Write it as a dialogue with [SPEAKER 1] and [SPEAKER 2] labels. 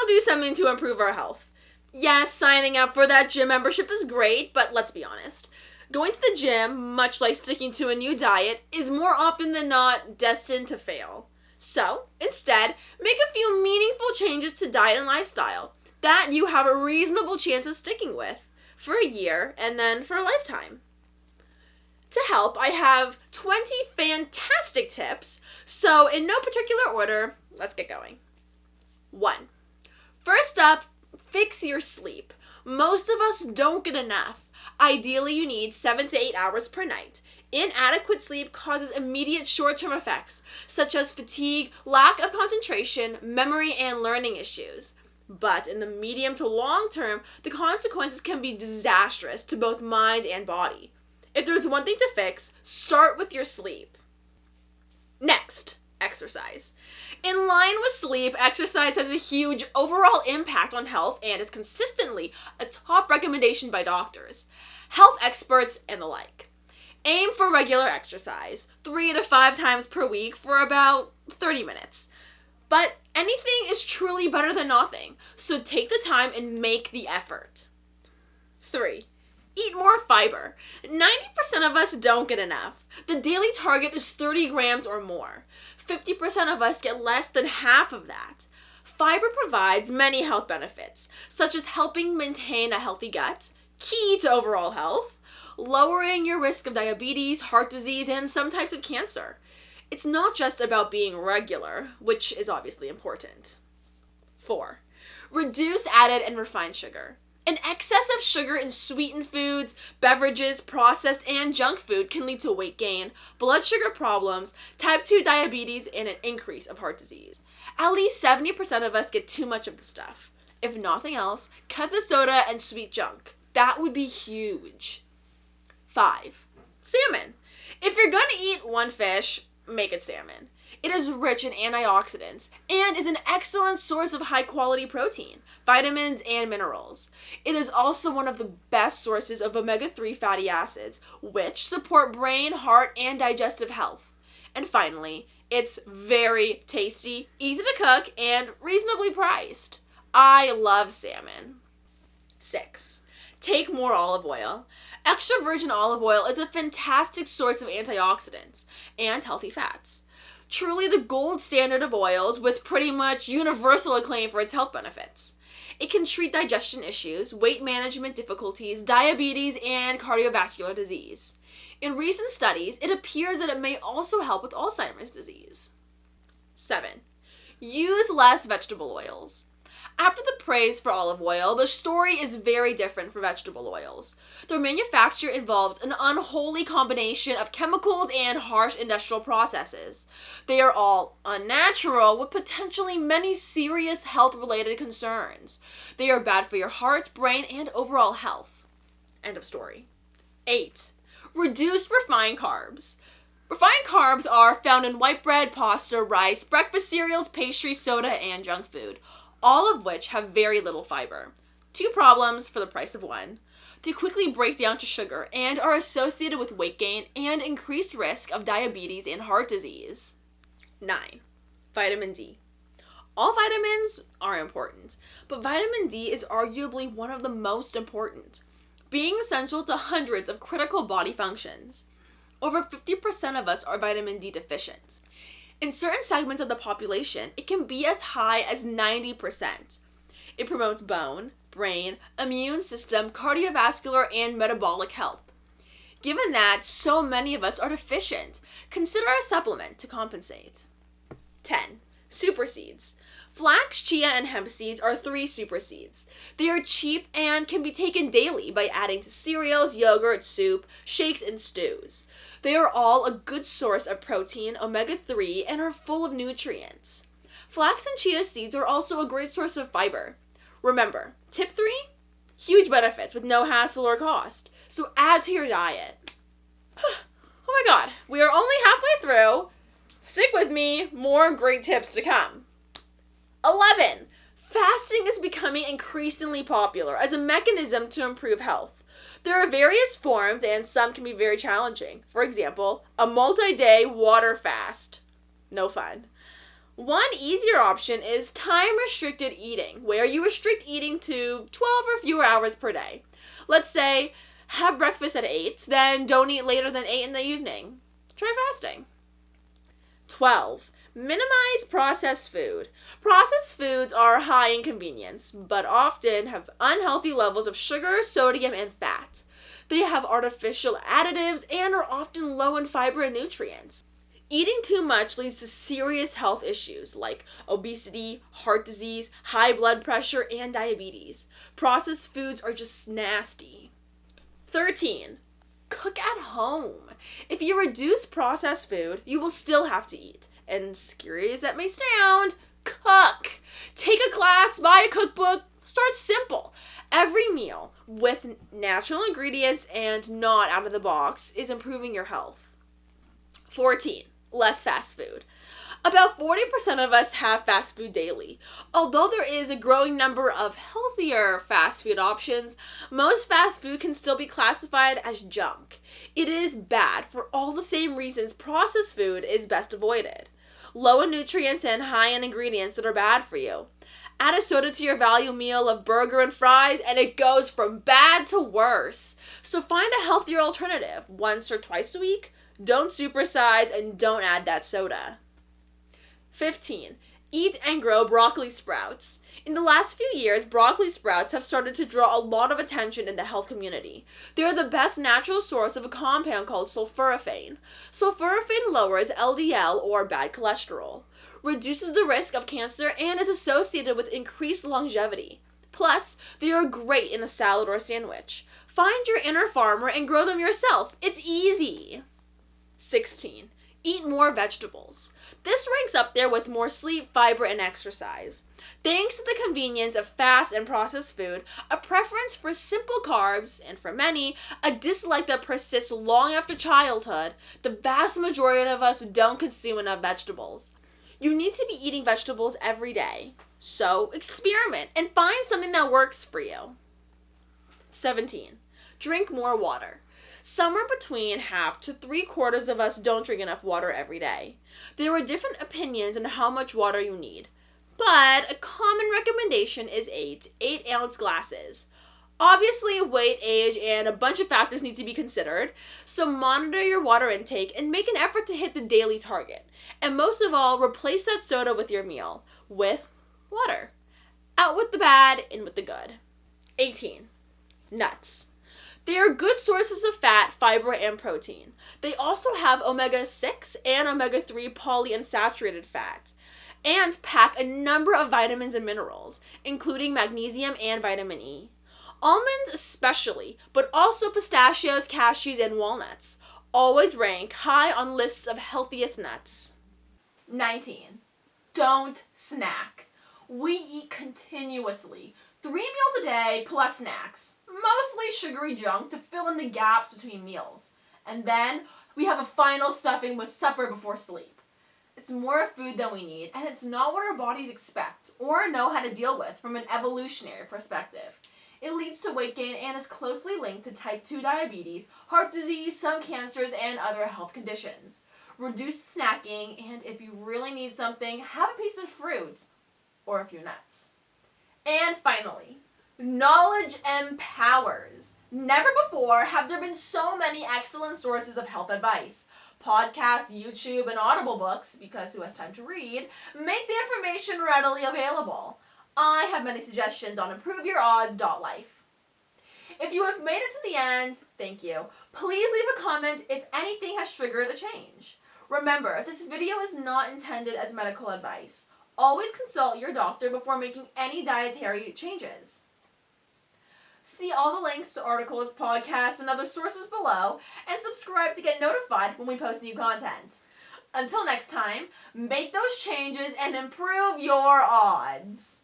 [SPEAKER 1] all do something to improve our health. Yes, signing up for that gym membership is great, but let's be honest. Going to the gym, much like sticking to a new diet, is more often than not destined to fail. So, instead, make a few meaningful changes to diet and lifestyle that you have a reasonable chance of sticking with for a year and then for a lifetime. To help, I have 20 fantastic tips, so in no particular order, let's get going. 1. First up, fix your sleep. Most of us don't get enough. Ideally, you need 7 to 8 hours per night. Inadequate sleep causes immediate short-term effects, such as fatigue, lack of concentration, memory, and learning issues. But in the medium to long term, the consequences can be disastrous to both mind and body. If there's one thing to fix, start with your sleep. Next, exercise. In line with sleep, exercise has a huge overall impact on health and is consistently a top recommendation by doctors, health experts, and the like. Aim for regular exercise, 3 to 5 times per week for about 30 minutes. But anything is truly better than nothing, so take the time and make the effort. 3. Eat more fiber. 90% of us don't get enough. The daily target is 30 grams or more. 50% of us get less than half of that. Fiber provides many health benefits, such as helping maintain a healthy gut, key to overall health, lowering your risk of diabetes, heart disease, and some types of cancer. It's not just about being regular, which is obviously important. 4. Reduce added and refined sugar. An excess of sugar in sweetened foods, beverages, processed, and junk food can lead to weight gain, blood sugar problems, type 2 diabetes, and an increase of heart disease. At least 70% of us get too much of the stuff. If nothing else, cut the soda and sweet junk. That would be huge. 5. Salmon. If you're going to eat one fish, make it salmon. It is rich in antioxidants and is an excellent source of high-quality protein, vitamins, and minerals. It is also one of the best sources of omega-3 fatty acids, which support brain, heart, and digestive health. And finally, it's very tasty, easy to cook, and reasonably priced. I love salmon. 6. Take more olive oil. Extra virgin olive oil is a fantastic source of antioxidants and healthy fats. Truly the gold standard of oils with pretty much universal acclaim for its health benefits. It can treat digestion issues, weight management difficulties, diabetes, and cardiovascular disease. In recent studies, it appears that it may also help with Alzheimer's disease. 7. Use less vegetable oils. After the praise for olive oil, the story is very different for vegetable oils. Their manufacture involves an unholy combination of chemicals and harsh industrial processes. They are all unnatural with potentially many serious health-related concerns. They are bad for your heart, brain, and overall health. End of story. 8. Reduce refined carbs. Refined carbs are found in white bread, pasta, rice, breakfast cereals, pastries, soda, and junk food, all of which have very little fiber. 2 problems for the price of 1. They quickly break down to sugar and are associated with weight gain and increased risk of diabetes and heart disease. 9. Vitamin D. All vitamins are important, but vitamin D is arguably one of the most important, being essential to hundreds of critical body functions. Over 50% of us are vitamin D deficient. In certain segments of the population, it can be as high as 90%. It promotes bone, brain, immune system, cardiovascular, and metabolic health. Given that so many of us are deficient, consider a supplement to compensate. 10. Super seeds. Flax, chia, and hemp seeds are 3 super seeds. They are cheap and can be taken daily by adding to cereals, yogurt, soup, shakes, and stews. They are all a good source of protein, omega-3, and are full of nutrients. Flax and chia seeds are also a great source of fiber. Remember, tip 3? Huge benefits with no hassle or cost. So add to your diet. Oh my god, we are only halfway through. Stick with me, more great tips to come. 11. Fasting is becoming increasingly popular as a mechanism to improve health. There are various forms and some can be very challenging. For example, a multi-day water fast. No fun. One easier option is time-restricted eating, where you restrict eating to 12 or fewer hours per day. Let's say, have breakfast at 8, then don't eat later than 8 in the evening. Try fasting. 12. Minimize processed food. Processed foods are high in convenience, but often have unhealthy levels of sugar, sodium, and fat. They have artificial additives and are often low in fiber and nutrients. Eating too much leads to serious health issues like obesity, heart disease, high blood pressure, and diabetes. Processed foods are just nasty. 13. Cook at home. If you reduce processed food, you will still have to eat. And scary as that may sound, cook. Take a class, buy a cookbook, start simple. Every meal with natural ingredients and not out of the box is improving your health. 14. Less fast food. About 40% of us have fast food daily. Although there is a growing number of healthier fast food options, most fast food can still be classified as junk. It is bad for all the same reasons processed food is best avoided. Low in nutrients and high in ingredients that are bad for you. Add a soda to your value meal of burger and fries and it goes from bad to worse. So find a healthier alternative once or twice a week. Don't supersize and don't add that soda. 15. Eat and grow broccoli sprouts. In the last few years, broccoli sprouts have started to draw a lot of attention in the health community. They are the best natural source of a compound called sulforaphane. Sulforaphane lowers LDL or bad cholesterol, reduces the risk of cancer, and is associated with increased longevity. Plus, they are great in a salad or sandwich. Find your inner farmer and grow them yourself. It's easy. 16. Eat more vegetables. This ranks up there with more sleep, fiber, and exercise. Thanks to the convenience of fast and processed food, a preference for simple carbs, and for many, a dislike that persists long after childhood, the vast majority of us don't consume enough vegetables. You need to be eating vegetables every day. So, experiment and find something that works for you. 17. Drink more water. Somewhere between half to 3/4 of us don't drink enough water every day. There are different opinions on how much water you need, but a common recommendation is 8-ounce glasses. Obviously, weight, age, and a bunch of factors need to be considered, so monitor your water intake and make an effort to hit the daily target. And most of all, replace that soda with your meal, with water. Out with the bad, in with the good. 18. Nuts. They are good sources of fat, fiber, and protein. They also have omega-6 and omega-3 polyunsaturated fat, and pack a number of vitamins and minerals, including magnesium and vitamin E. Almonds especially, but also pistachios, cashews, and walnuts, always rank high on lists of healthiest nuts. 19. Don't snack. We eat continuously. 3 meals a day plus snacks. Mostly sugary junk to fill in the gaps between meals. And then we have a final stuffing with supper before sleep. It's more food than we need, and it's not what our bodies expect or know how to deal with from an evolutionary perspective. It leads to weight gain and is closely linked to type 2 diabetes, heart disease, some cancers, and other health conditions. Reduce snacking, and if you really need something, have a piece of fruit or a few nuts. And finally, knowledge empowers. Never before have there been so many excellent sources of health advice. Podcasts, YouTube, and Audible books, because who has time to read, make the information readily available. I have many suggestions on ImproveYourOdds.life. If you have made it to the end, thank you. Please leave a comment if anything has triggered a change. Remember, this video is not intended as medical advice. Always consult your doctor before making any dietary changes. See all the links to articles, podcasts, and other sources below, and subscribe to get notified when we post new content. Until next time, make those changes and improve your odds.